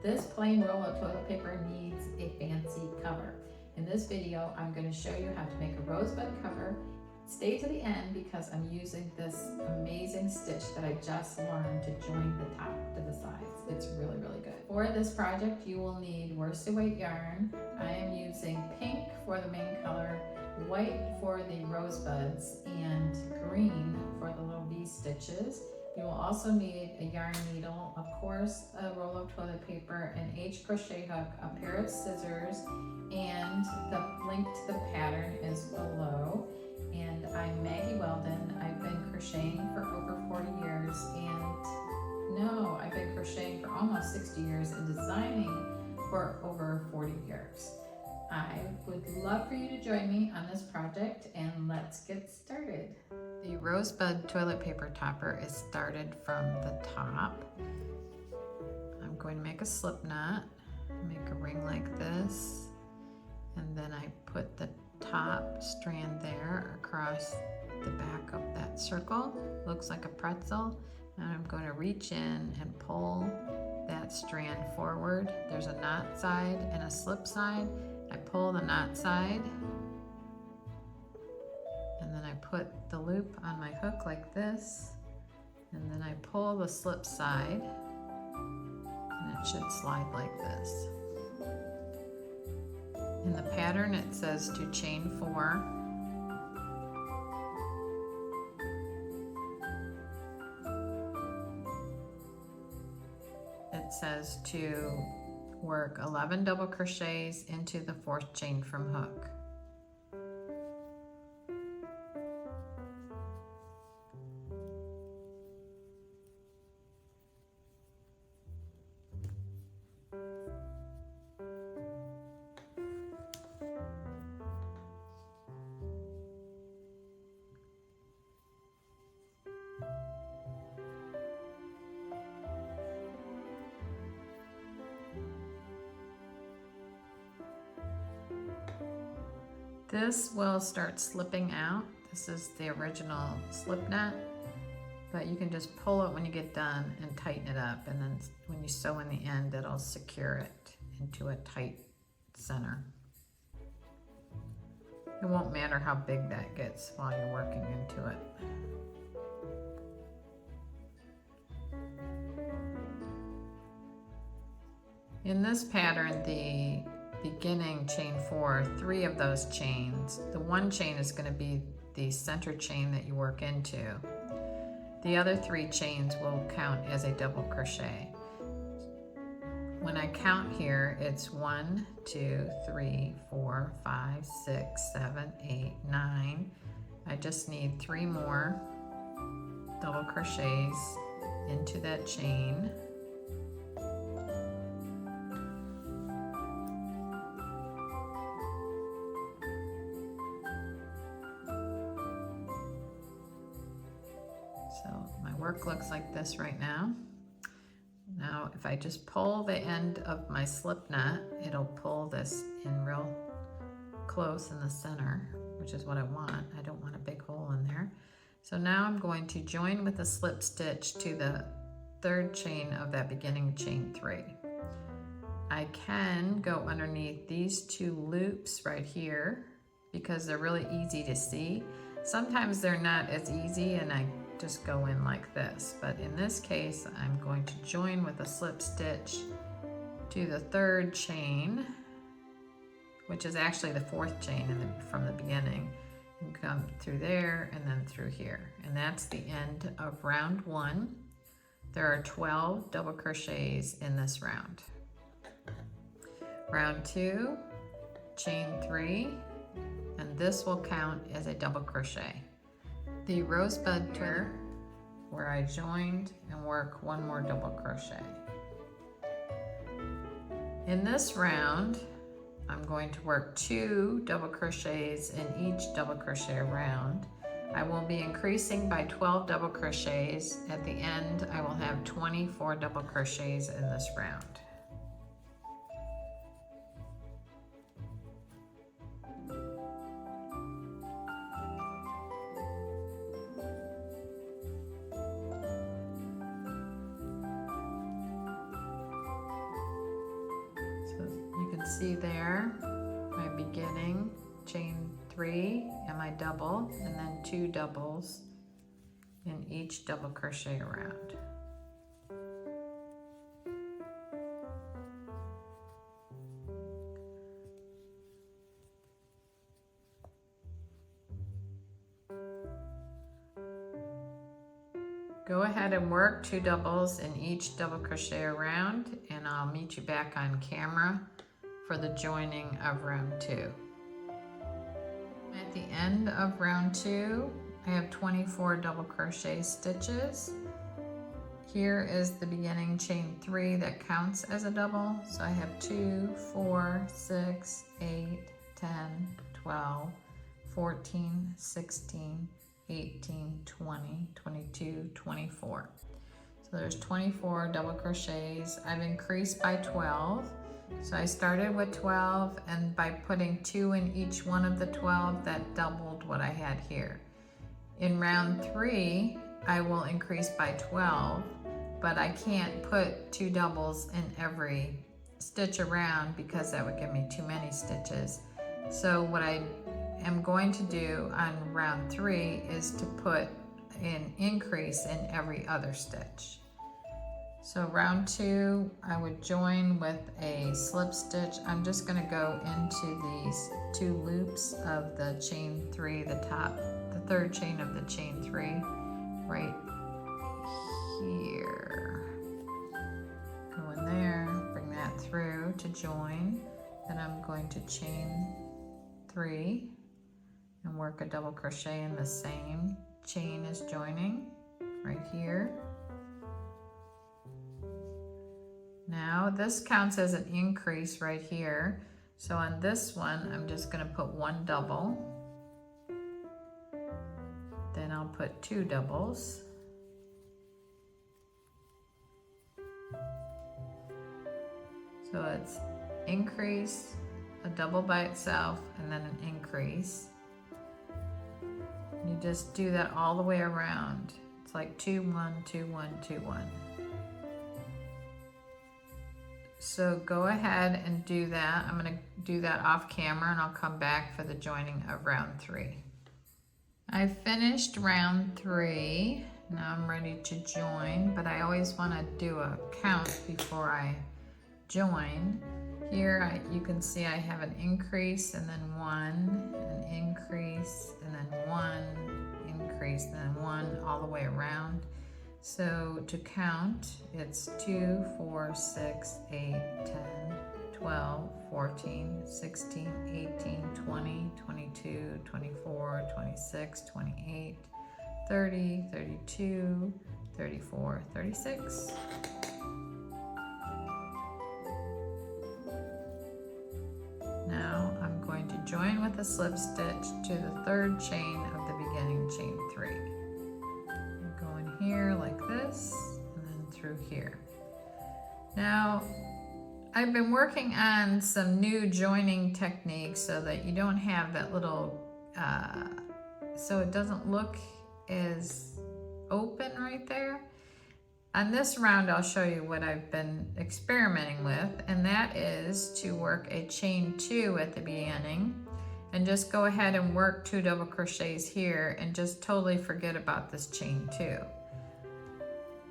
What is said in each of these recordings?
This plain roll of toilet paper needs a fancy cover. In this video, I'm going to show you how to make a rosebud cover. Stay to the end because I'm using this amazing stitch that I just learned to join the top to the sides. It's really, really good. For this project, you will need worsted weight yarn. I am using pink for the main color, white for the rosebuds, and green for the little V stitches. You will also need a yarn needle, of course, a roll of toilet paper, an H crochet hook, a pair of scissors, and the link to the pattern is below. And I'm Maggie Weldon. I've been crocheting for over 40 years, I've been crocheting for almost 60 years and designing for over 40 years. I would love for you to join me on this project, and let's get started. The Rosebud toilet paper topper is started from the top. I'm going to make a slip knot, make a ring like this, and then I put the top strand there across the back of that circle. Looks like a pretzel. And I'm going to reach in and pull that strand forward. There's a knot side and a slip side. I pull the knot side, and then I put the loop on my hook like this, and then I pull the slip side, and it should slide like this. In the pattern it says to chain 4. It says to work 11 double crochets into the 4th chain from hook. This will start slipping out. This is the original slip knot, but you can just pull it when you get done and tighten it up, and then when you sew in the end, it'll secure it into a tight center. It won't matter how big that gets while you're working into it. In this pattern, the beginning chain 4, 3 of those chains, the one chain is going to be the center chain that you work into. The other 3 chains will count as a double crochet. When I count here, it's 1, 2, 3, 4, 5, 6, 7, 8, 9. I just need 3 more double crochets into that chain. So my work looks like this right now. Now if I just pull the end of my slip knot, it'll pull this in real close in the center, which is what I want. I don't want a big hole in there. So now I'm going to join with a slip stitch to the 3rd chain of that beginning chain 3. I can go underneath these 2 loops right here because they're really easy to see. Sometimes they're not as easy and I just go in like this, but in this case I'm going to join with a slip stitch to the 3rd chain, which is actually the 4th chain from the beginning, and come through there and then through here, and that's the end of round 1. There are 12 double crochets in this round. Round 2, chain 3, and this will count as a double crochet. The rosebud here, where I joined and work 1 more double crochet. In this round, I'm going to work 2 double crochets in each double crochet round. I will be increasing by 12 double crochets. At the end, I will have 24 double crochets in this round. See there, my beginning, chain 3 and my double, and then 2 doubles in each double crochet around. Go ahead and work 2 doubles in each double crochet around, and I'll meet you back on camera for the joining of round 2. At the end of round 2, I have 24 double crochet stitches. Here is the beginning chain 3 that counts as a double. So I have 2, 4, 6, 8, 10, 12, 14, 16, 18, 20, 22, 24. So there's 24 double crochets. I've increased by 12. So I started with 12, and by putting 2 in each one of the 12, that doubled what I had here. In round 3, I will increase by 12, but I can't put 2 doubles in every stitch around because that would give me too many stitches. So what I am going to do on round 3 is to put an increase in every other stitch. So round 2, I would join with a slip stitch. I'm just going to go into these 2 loops of the chain 3, the third chain of the chain 3, right here. Go in there, bring that through to join. Then I'm going to chain 3 and work a double crochet in the same chain as joining right here. Now this counts as an increase right here. So on this one, I'm just going to put 1 double. Then I'll put 2 doubles. So it's increase, a double by itself, and then an increase. You just do that all the way around. It's like 2, 1, 2, 1, 2, 1. So go ahead and do that. I'm going to do that off camera, and I'll come back for the joining of round 3. I finished round 3. Now I'm ready to join, but I always want to do a count before I join. Here you can see I have an increase and then 1, an increase and then 1, increase and then 1 all the way around. So to count, it's 2, 4, 6, 8, 10, 12, 14, 16, 18, 20, 22, 24, 26, 28, 30, 32, 34, 36. Now I'm going to join with a slip stitch to the third chain of the beginning chain 3. Go in here like this, and then through here. Now I've been working on some new joining techniques so that you don't have that little, so it doesn't look as open right there. On this round, I'll show you what I've been experimenting with, and that is to work a chain 2 at the beginning and just go ahead and work 2 double crochets here and just totally forget about this chain 2.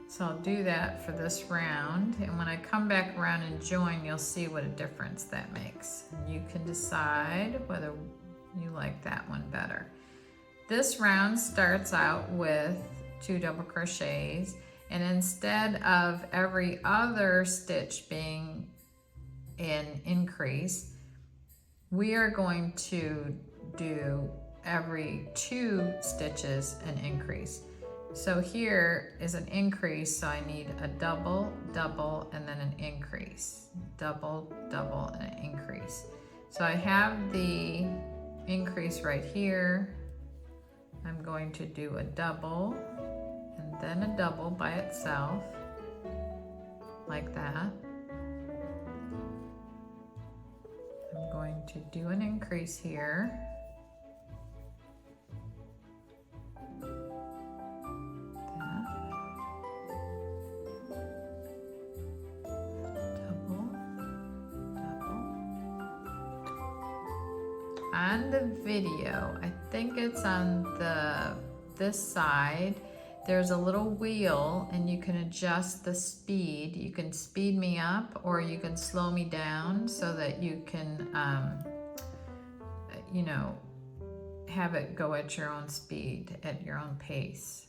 So I'll do that for this round, and when I come back around and join, you'll see what a difference that makes. And you can decide whether you like that one better. This round starts out with 2 double crochets, and instead of every other stitch being an increase, we are going to do every 2 stitches an increase. So here is an increase, so I need a double, double, and then an increase. Double, double, and an increase. So I have the increase right here. I'm going to do a double, and then a double by itself, like that. I'm going to do an increase here. on the video, I think it's on this side, there's a little wheel and you can adjust the speed. You can speed me up or you can slow me down so that you can, you know, have it go at your own speed, at your own pace.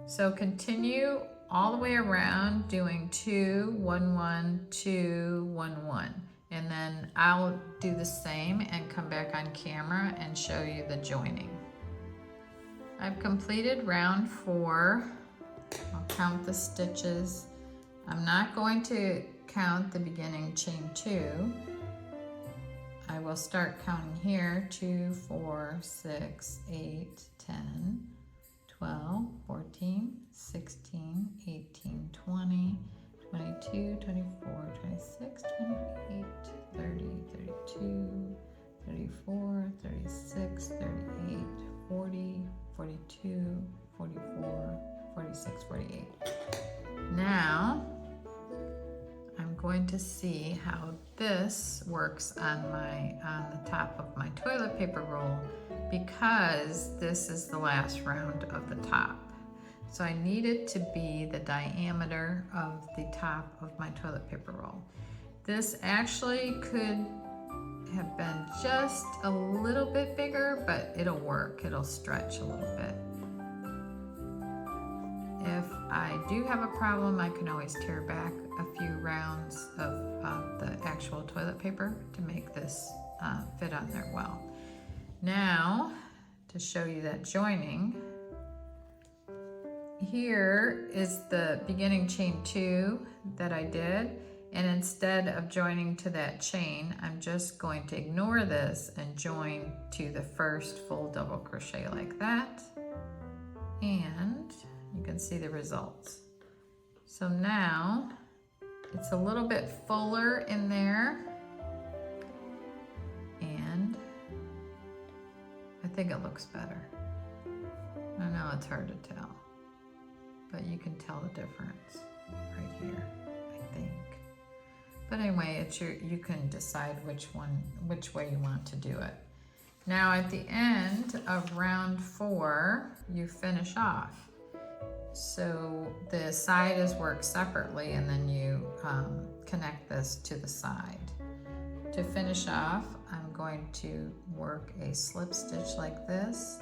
So continue all the way around doing 2, 1, 1, 2, 1, 1. And then I'll do the same and come back on camera and show you the joining. I've completed round 4. I'll count the stitches. I'm not going to count the beginning chain 2. I will start counting here, 2, 4, 6, 8, 10, 12, 14, 16, 18, 20, 22, 24, 26, 28, 30, 32, 34, 36, 38, 40, 42, 44, 46, 48. Now, I'm going to see how this works on the top of my toilet paper roll, because this is the last round of the top. So I need it to be the diameter of the top of my toilet paper roll. This actually could have been just a little bit bigger, but it'll work. It'll stretch a little bit. If I do have a problem, I can always tear back a few rounds of the actual toilet paper to make this fit on there well. Now, to show you that joining, here is the beginning chain 2 that I did, and instead of joining to that chain, I'm just going to ignore this and join to the first full double crochet like that, and you can see the results. So now it's a little bit fuller in there, and I think it looks better. I know it's hard to tell, but you can tell the difference right here, I think. But anyway, it's you can decide which way you want to do it. Now at the end of round 4, you finish off. So the side is worked separately, and then you connect this to the side. To finish off, I'm going to work a slip stitch like this,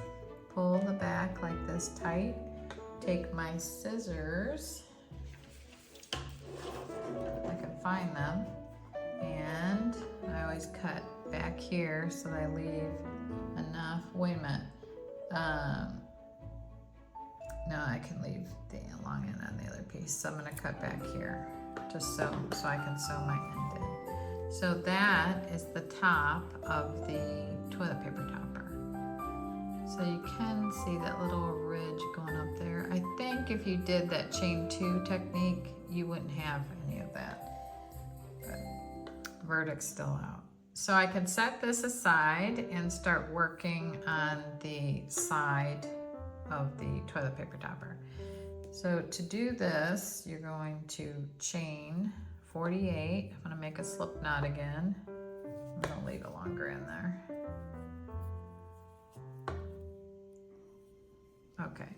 pull the back like this tight, take my scissors, I can find them, and I always cut back here so that I leave enough. Wait a minute. No, I can leave the long end on the other piece. So I'm going to cut back here to sew, so I can sew my end in. So that is the top of the toilet paper topper. So you can see that little ridge going up there. I think if you did that chain 2 technique, you wouldn't have any of that. But the verdict's still out. So I can set this aside and start working on the side of the toilet paper topper. So to do this, you're going to chain 48. I'm gonna make a slip knot again. I'm gonna leave a longer in there. Okay,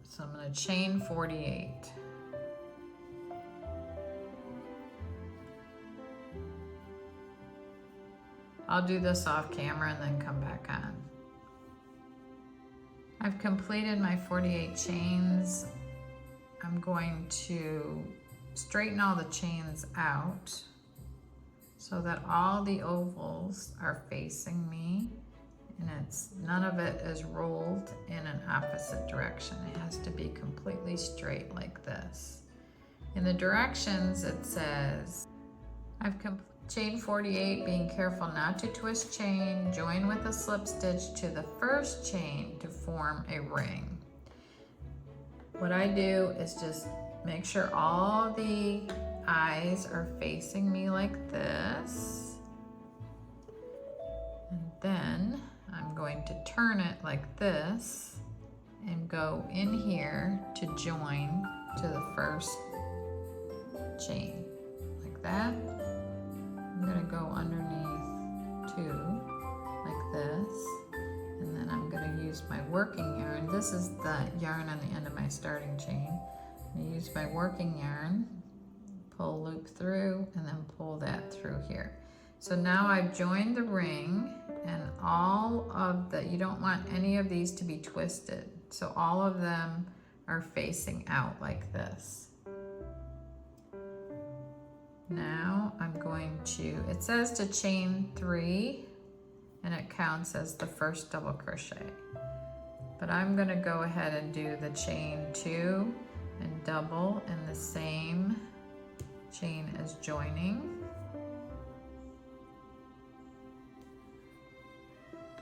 so I'm gonna chain 48. I'll do this off camera and then come back on. I've completed my 48 chains. I'm going to straighten all the chains out so that all the ovals are facing me, and none of it is rolled in an opposite direction. It has to be completely straight like this. In the directions it says, I've completed chain 48, being careful not to twist chain, join with a slip stitch to the first chain to form a ring. What I do is just make sure all the eyes are facing me like this. And then I'm going to turn it like this and go in here to join to the first chain, like that. I'm gonna go underneath 2 like this, and then I'm going to use my working yarn. This is the yarn on the end of my starting chain. I'm going to use my working yarn, pull loop through, and then pull that through here. So now I've joined the ring, and all of the, you don't want any of these to be twisted, so all of them are facing out like this. Now I'm going to, it says to chain 3 and it counts as the first double crochet, but I'm going to go ahead and do the chain 2 and double in the same chain as joining.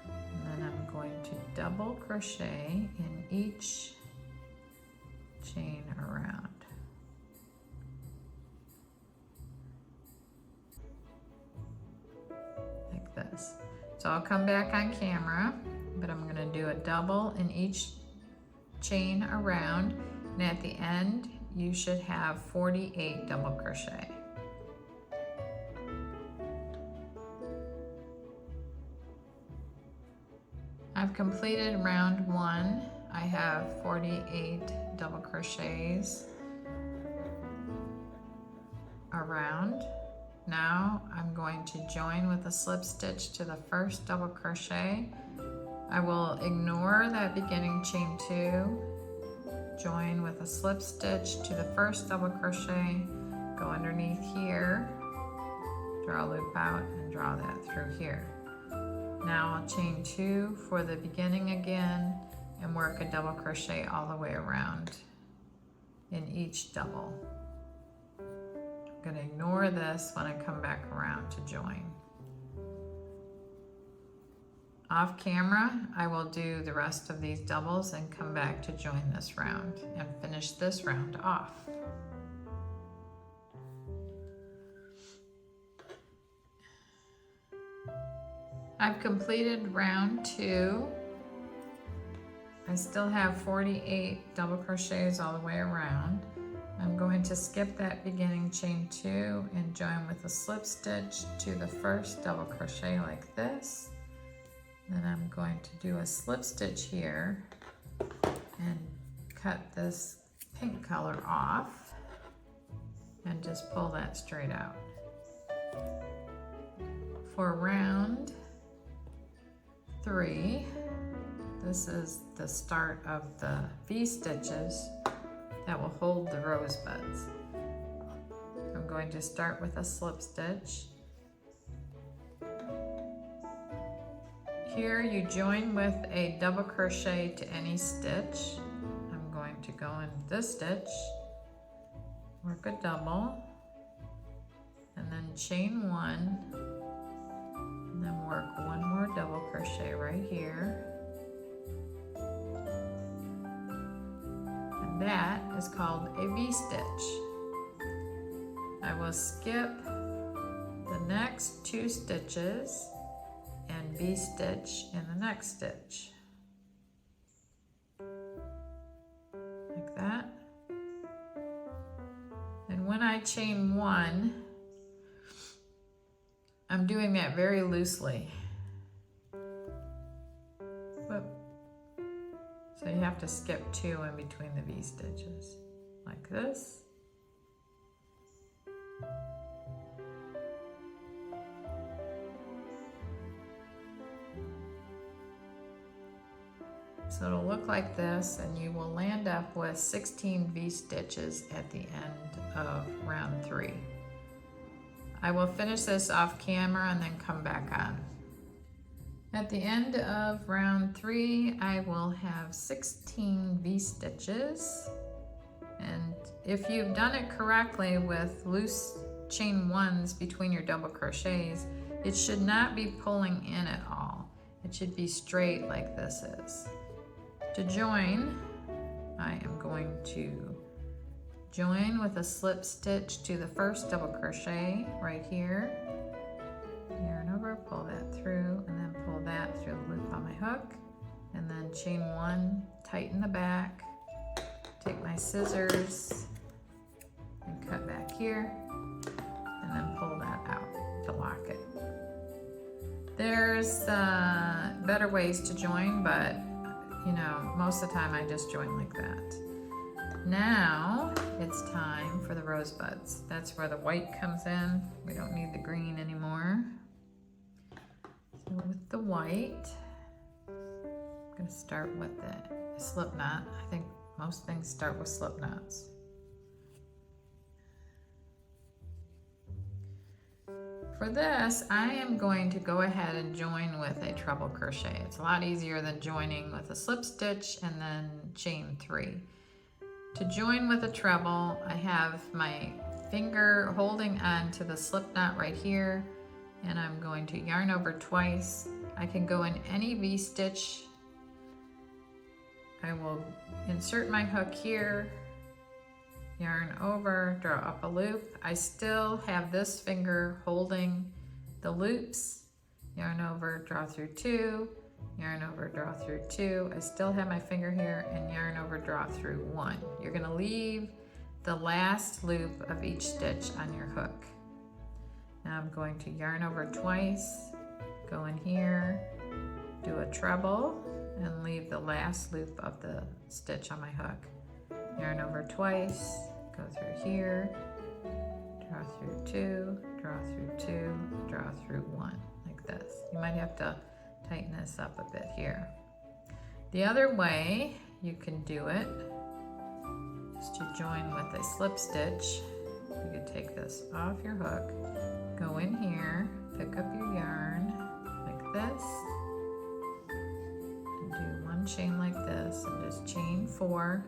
And then I'm going to double crochet in each chain around. This. So I'll come back on camera, but I'm going to do a double in each chain around, and at the end you should have 48 double crochet. I've completed round 1. I have 48 double crochets around. Now I'm going to join with a slip stitch to the first double crochet. I will ignore that beginning chain 2, join with a slip stitch to the first double crochet, go underneath here, draw a loop out, and draw that through here. Now I'll chain 2 for the beginning again and work a double crochet all the way around in each double. I'm going to ignore this when I come back around to join. Off camera, I will do the rest of these doubles and come back to join this round and finish this round off. I've completed round 2. I still have 48 double crochets all the way around. I'm going to skip that beginning chain 2 and join with a slip stitch to the first double crochet like this. Then I'm going to do a slip stitch here and cut this pink color off and just pull that straight out. For round 3, this is the start of the V stitches that will hold the rosebuds. I'm going to start with a slip stitch. Here you join with a double crochet to any stitch. I'm going to go in this stitch, work a double, and then chain 1, and then work 1 more double crochet right here. That is called a V-stitch. I will skip the next 2 stitches and V-stitch in the next stitch. Like that. And when I chain 1, I'm doing that very loosely. So you have to skip 2 in between the V stitches, like this. So it'll look like this, and you will land up with 16 V stitches at the end of round 3. I will finish this off camera and then come back on. At the end of round 3, I will have 16 V stitches, and if you've done it correctly with loose chain 1s between your double crochets, it should not be pulling in at all. It should be straight like this is. To join, I am going to join with a slip stitch to the first double crochet right here. Yarn over, pull that through, and then pull that through the loop on my hook, and then chain 1, tighten the back, take my scissors and cut back here, and then pull that out to lock pocket. There's better ways to join, but you know, most of the time I just join like that. Now it's time for the rosebuds. That's where the white comes in. We don't need the green anymore. So with the white, I'm going to start with the slip knot. I think most things start with slip knots. For this, I am going to go ahead and join with a treble crochet. It's a lot easier than joining with a slip stitch and then chain 3. To join with a treble, I have my finger holding on to the slip knot right here, and I'm going to yarn over twice. I can go in any V-stitch. I will insert my hook here, yarn over, draw up a loop. I still have this finger holding the loops, yarn over, draw through 2, yarn over, draw through 2. I still have my finger here and yarn over, draw through 1. You're going to leave the last loop of each stitch on your hook. Now I'm going to yarn over twice, go in here, do a treble, and leave the last loop of the stitch on my hook. Yarn over twice, go through here, draw through 2, draw through 2, draw through 1, like this. You might have to tighten this up a bit here. The other way you can do it is to join with a slip stitch. You could take this off your hook, go in here, pick up your yarn like this, and do one chain like this, and just chain 4,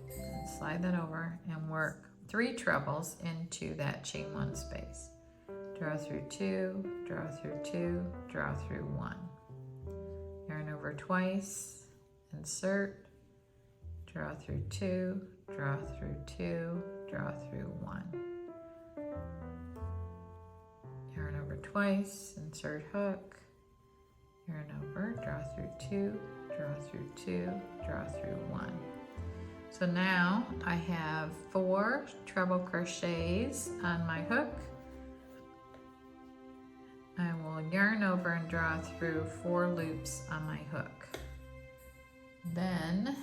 and slide that over and work 3 trebles into that chain 1 space. Draw through 2, draw through 2, draw through 1. Yarn over twice, insert, draw through 2, draw through 2, draw through 1. Yarn over twice, insert hook, yarn over, draw through 2, draw through 2, draw through 1. So now I have 4 treble crochets on my hook. I will yarn over and draw through 4 loops on my hook. Then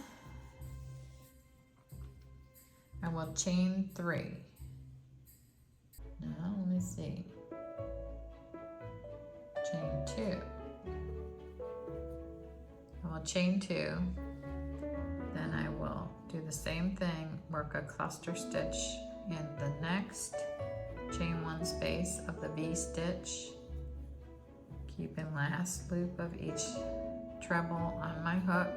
I will chain 3. Now let me see. Chain 2. I will chain 2. Then I will do the same thing, work a cluster stitch in the next chain 1 space of the V stitch. Keeping last loop of each treble on my hook.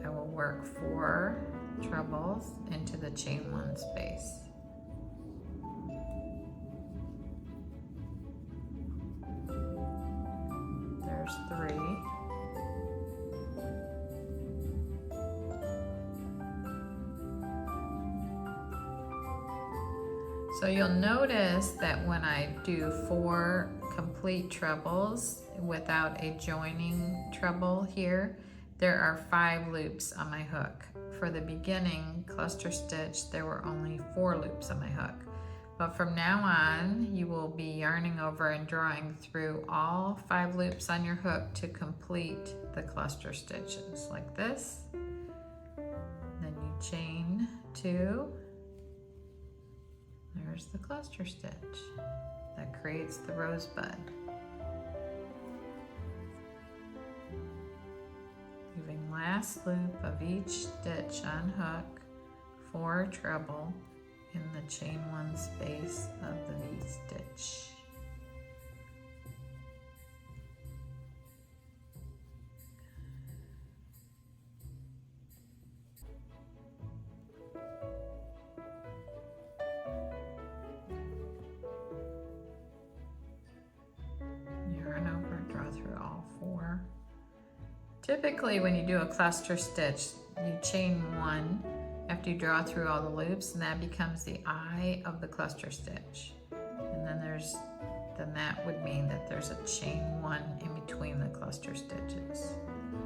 I will work 4 trebles into the chain 1 space. There's 3. So you'll notice that when I do 4 complete trebles without a joining treble here, there are 5 loops on my hook. For the beginning cluster stitch, there were only 4 loops on my hook. But from now on, you will be yarning over and drawing through all 5 loops on your hook to complete the cluster stitches, like this. Then you chain 2. There's the cluster stitch that creates the rosebud. Leaving last loop of each stitch on hook, 4 treble in the chain 1 space of the V stitch. Typically when you do a cluster stitch, you chain 1 after you draw through all the loops, and that becomes the eye of the cluster stitch. And then that would mean that there's a chain 1 in between the cluster stitches.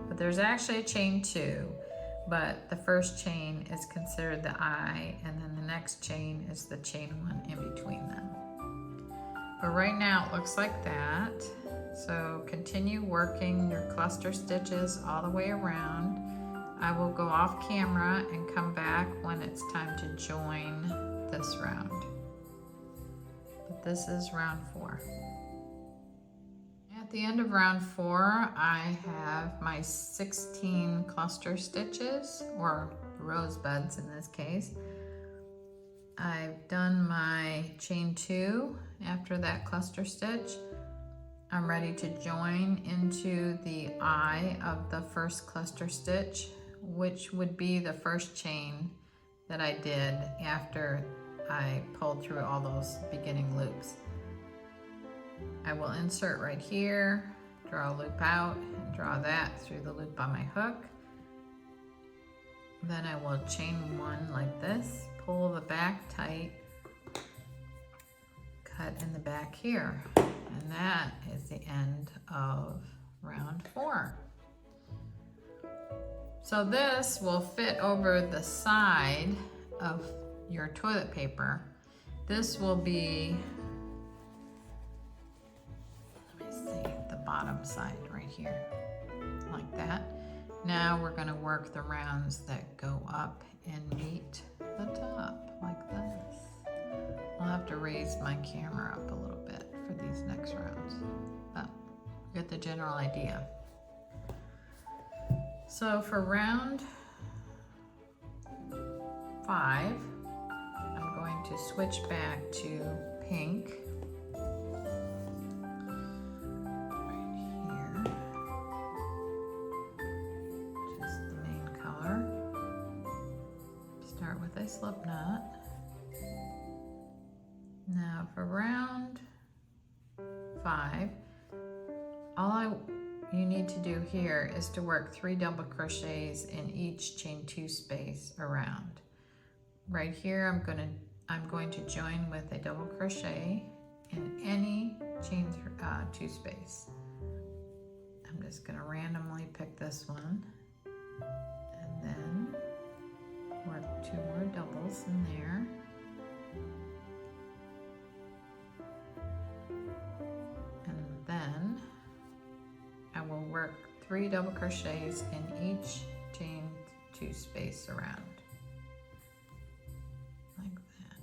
But there's actually a chain 2, but the first chain is considered the eye, and then the next chain is the chain one in between them. But right now it looks like that. So continue working your cluster stitches all the way around. I will go off camera and come back when it's time to join this round. But this is round 4. At the end of round 4, I have my 16 cluster stitches, or rosebuds in this case. I've done my chain 2 after that cluster stitch. I'm ready to join into the eye of the first cluster stitch, which would be the first chain that I did after I pulled through all those beginning loops. I will insert right here, draw a loop out, and draw that through the loop on my hook. Then I will chain 1 like this, pull the back tight, cut in the back here, and that is the end of round 4. So this will fit over the side of your toilet paper. This will be, let me see, the bottom side right here, like that. Now we're going to work the rounds that go up and meet the top, like this. I'll have to raise my camera up a little bit for these next rounds, but get the general idea. So for round 5, I'm going to switch back to pink. Right here. Just the main color. Start with a slip knot. Now for round 5, all you need to do here is to work 3 double crochets in each chain 2 space around. Right here I'm going to join with a double crochet in any chain 2 space. I'm just going to randomly pick this one and then work 2 more doubles in there. And then I will work 3 double crochets in each chain 2 space around, like that.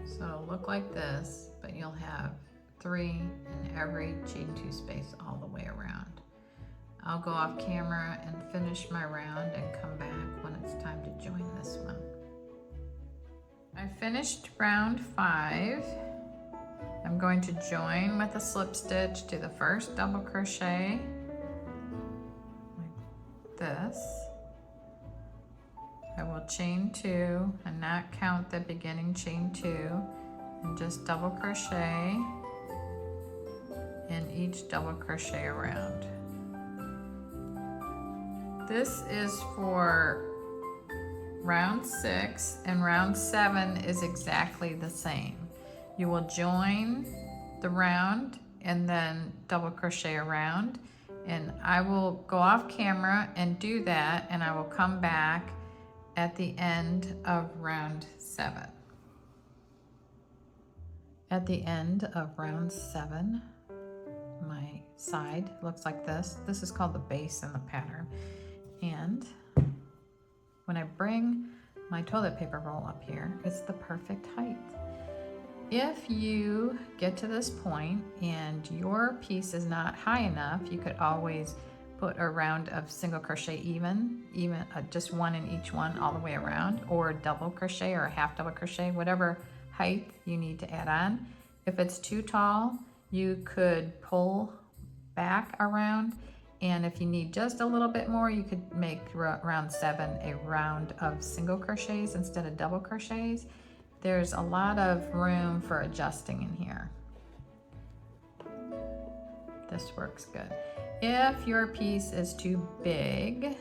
So it'll look like this, but you'll have 3 in every chain 2 space all the way around. I'll go off camera and finish my round and come back when it's time to join this one. I finished round 5. I'm going to join with a slip stitch to the first double crochet, like this. I will chain 2 and not count the beginning chain 2, and just double crochet in each double crochet around. This is for round 6, and round 7 is exactly the same. You will join the round and then double crochet around, and I will go off camera and do that, and I will come back at the end of round 7. At the end of round 7, my side looks like this. This is called the base in the pattern. And when I bring my toilet paper roll up here, it's the perfect height. If you get to this point and your piece is not high enough, you could always put a round of single crochet even just 1 in each one all the way around, or double crochet or a half double crochet, whatever height you need to add on. If it's too tall, you could pull back around, and if you need just a little bit more, you could make round 7 a round of single crochets instead of double crochets. There's a lot of room for adjusting in here. This works good. If your piece is too big,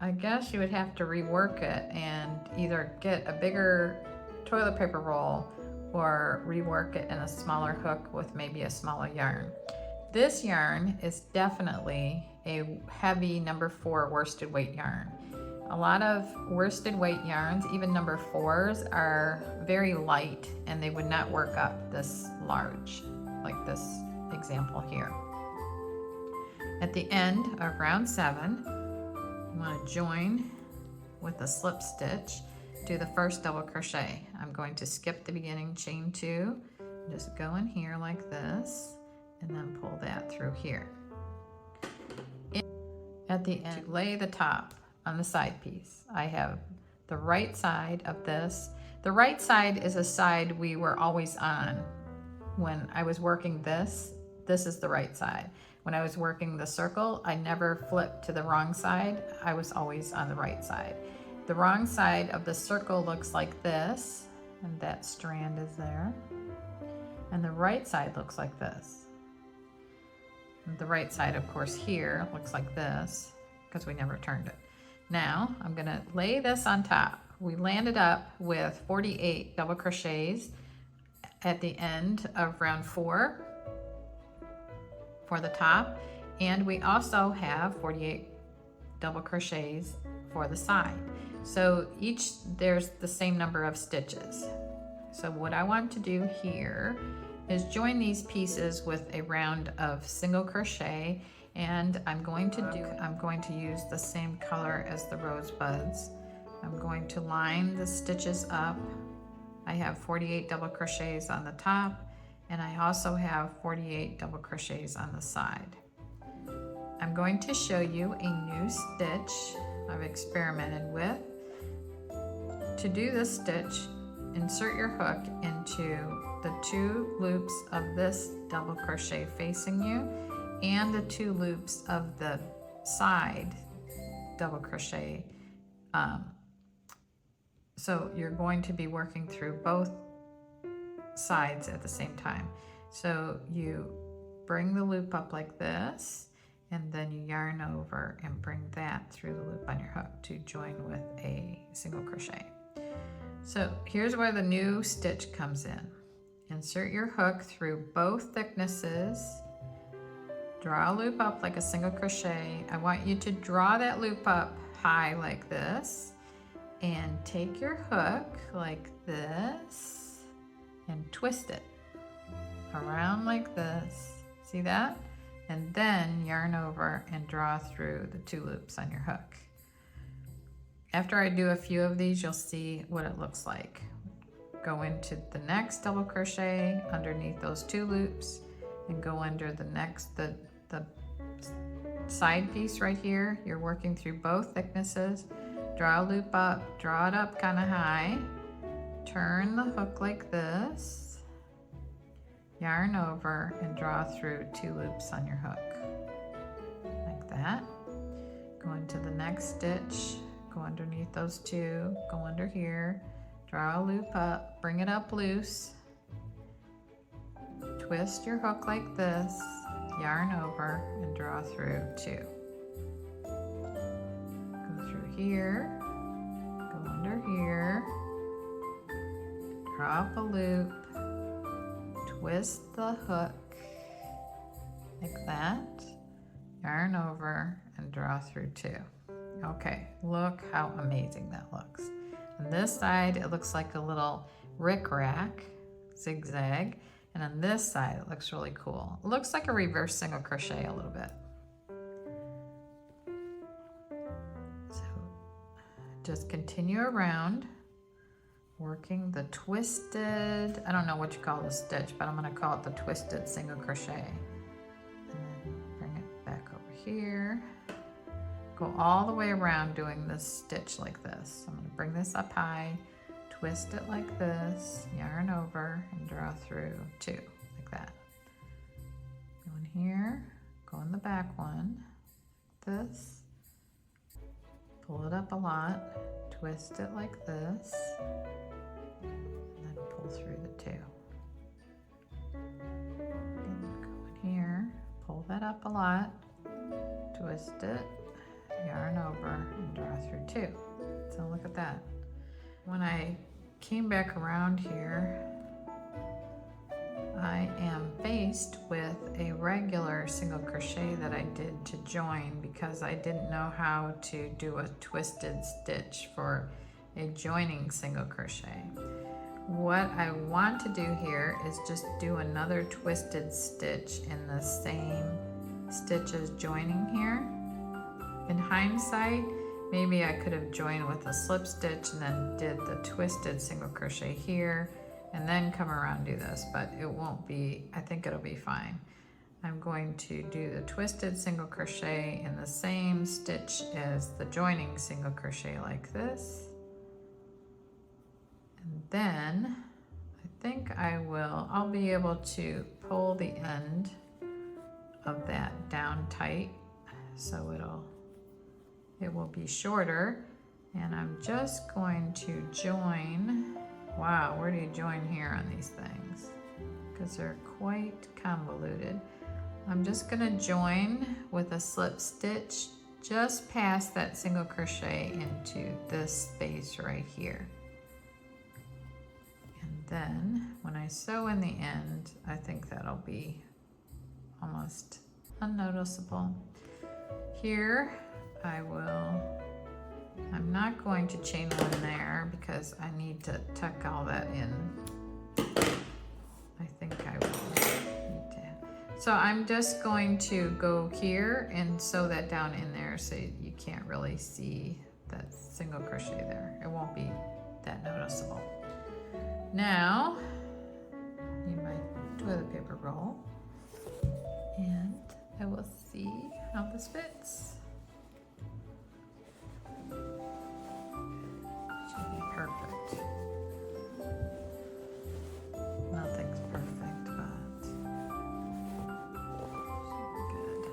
I guess you would have to rework it and either get a bigger toilet paper roll or rework it in a smaller hook with maybe a smaller yarn. This yarn is definitely a heavy number 4 worsted weight yarn. A lot of worsted weight yarns, even number 4s, are very light and they would not work up this large, like this example here. At the end of round 7, you want to join with a slip stitch, do the first double crochet. I'm going to skip the beginning chain 2, just go in here like this, and then pull that through here. At the end, lay the top on the side piece. I have the right side of this. The right side is a side we were always on. When I was working this is the right side. When I was working the circle, I never flipped to the wrong side. I was always on the right side. The wrong side of the circle looks like this, and that strand is there. And the right side looks like this. The right side, of course, here looks like this because we never turned it. Now I'm gonna lay this on top. We landed up with 48 double crochets at the end of round 4 for the top, and we also have 48 double crochets for the side. So there's the same number of stitches. So what I want to do here is join these pieces with a round of single crochet, and I'm going to use the same color as the rosebuds. I'm going to line the stitches up. I have 48 double crochets on the top, and I also have 48 double crochets on the side. I'm going to show you a new stitch I've experimented with. To do this stitch, insert your hook into the 2 loops of this double crochet facing you and the 2 loops of the side double crochet. So you're going to be working through both sides at the same time. So you bring the loop up like this, and then you yarn over and bring that through the loop on your hook to join with a single crochet. So here's where the new stitch comes in. Insert your hook through both thicknesses, draw a loop up like a single crochet. I want you to draw that loop up high like this, and take your hook like this and twist it around like this. See that? And then yarn over and draw through the 2 loops on your hook. After I do a few of these, you'll see what it looks like. Go into the next double crochet underneath those 2 loops and go under the next, the side piece right here. You're working through both thicknesses. Draw a loop up, draw it up kind of high, turn the hook like this, yarn over and draw through 2 loops on your hook, like that. Go into the next stitch, go underneath those 2, go under here, draw a loop up, bring it up loose, twist your hook like this, yarn over and draw through 2. Here, go under here, draw up a loop, twist the hook like that, yarn over and draw through 2. Okay, look how amazing that looks. On this side, it looks like a little rick-rack zigzag, and on this side, it looks really cool. It looks like a reverse single crochet a little bit. Just continue around, working the twisted, I don't know what you call the stitch, but I'm going to call it the twisted single crochet. And then bring it back over here. Go all the way around doing this stitch like this. I'm going to bring this up high, twist it like this, yarn over, and draw through 2, like that. Go in here, go in the back one, this. Pull it up a lot, twist it like this, and then pull through the 2. And go in here, pull that up a lot, twist it, yarn over, and draw through 2. So look at that. When I came back around here, I am faced with a regular single crochet that I did to join because I didn't know how to do a twisted stitch for a joining single crochet. What I want to do here is just do another twisted stitch in the same stitch as joining here. In hindsight, maybe I could have joined with a slip stitch and then did the twisted single crochet here and then come around and do this, but it won't be, I think it'll be fine. I'm going to do the twisted single crochet in the same stitch as the joining single crochet like this. And then I think I'll be able to pull the end of that down tight so it will be shorter. And I'm just going to join. Wow, where do you join here on these things? Because they're quite convoluted. I'm just gonna join with a slip stitch just past that single crochet into this space right here. And then when I sew in the end, I think that'll be almost unnoticeable. Here, I'm not going to chain one there because I need to tuck all that in. I think I will need to. So I'm just going to go here and sew that down in there so you can't really see that single crochet there. It won't be that noticeable. Now, need my toilet paper roll and I will see how this fits. Should be perfect. Nothing's perfect, but should be good.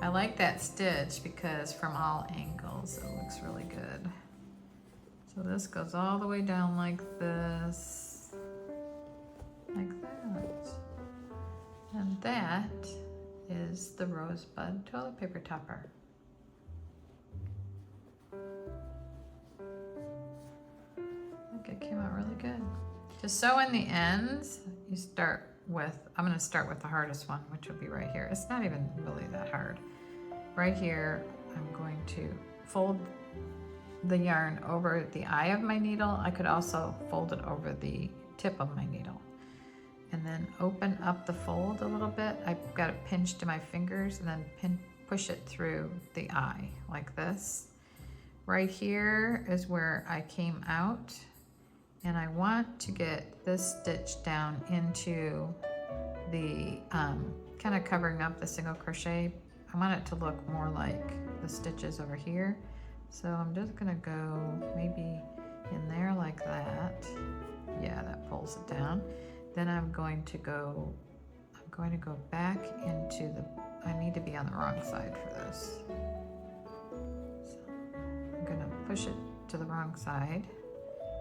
I like that stitch because from all angles it looks really good. So this goes all the way down like this, like that. And that is the Rosebud toilet paper topper. I think it came out really good. To sew in the ends, you start with, I'm gonna start with the hardest one, which would be right here. It's not even really that hard. Right here, I'm going to fold the yarn over the eye of my needle. I could also fold it over the tip of my needle. And then open up the fold a little bit. I've got it pinched to my fingers and then push it through the eye like this. Right here is where I came out and I want to get this stitch down into the kind of covering up the single crochet. I want it to look more like the stitches over here. So I'm just gonna go maybe in there like that. Yeah, that pulls it down. Then I'm going to go back into I need to be on the wrong side for this. So I'm gonna push it to the wrong side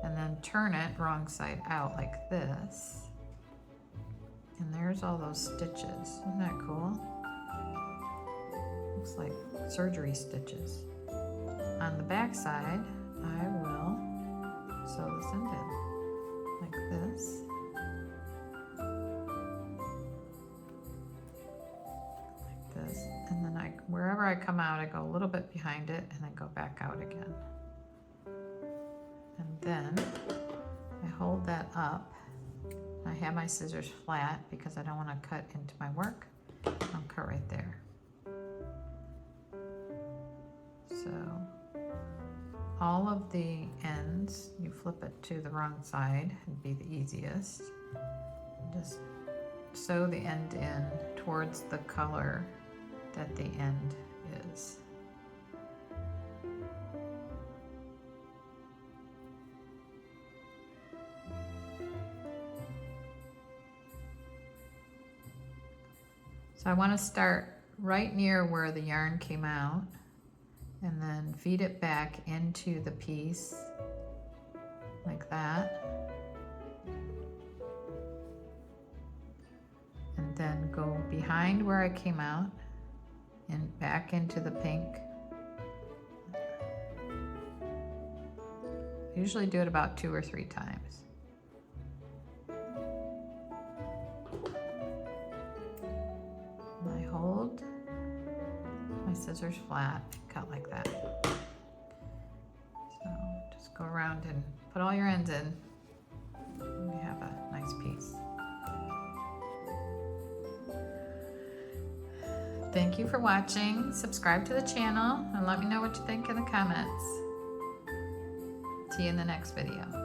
and then turn it wrong side out like this. And there's all those stitches. Isn't that cool? Looks like surgery stitches. On the back side, I will sew this end in like this. Like this. And then wherever I come out, I go a little bit behind it and then go back out again. And then I hold that up. I have my scissors flat because I don't want to cut into my work. I'll cut right there. So all of the ends, you flip it to the wrong side, would be the easiest. Just sew the end in towards the color that the end is. So I want to start right near where the yarn came out and then feed it back into the piece like that. And then go behind where I came out and back into the pink. I usually do it about 2 or 3 times. scissors flat, cut like that. So just go around and put all your ends in. And we have a nice piece. Thank you for watching. Subscribe to the channel and let me know what you think in the comments. See you in the next video.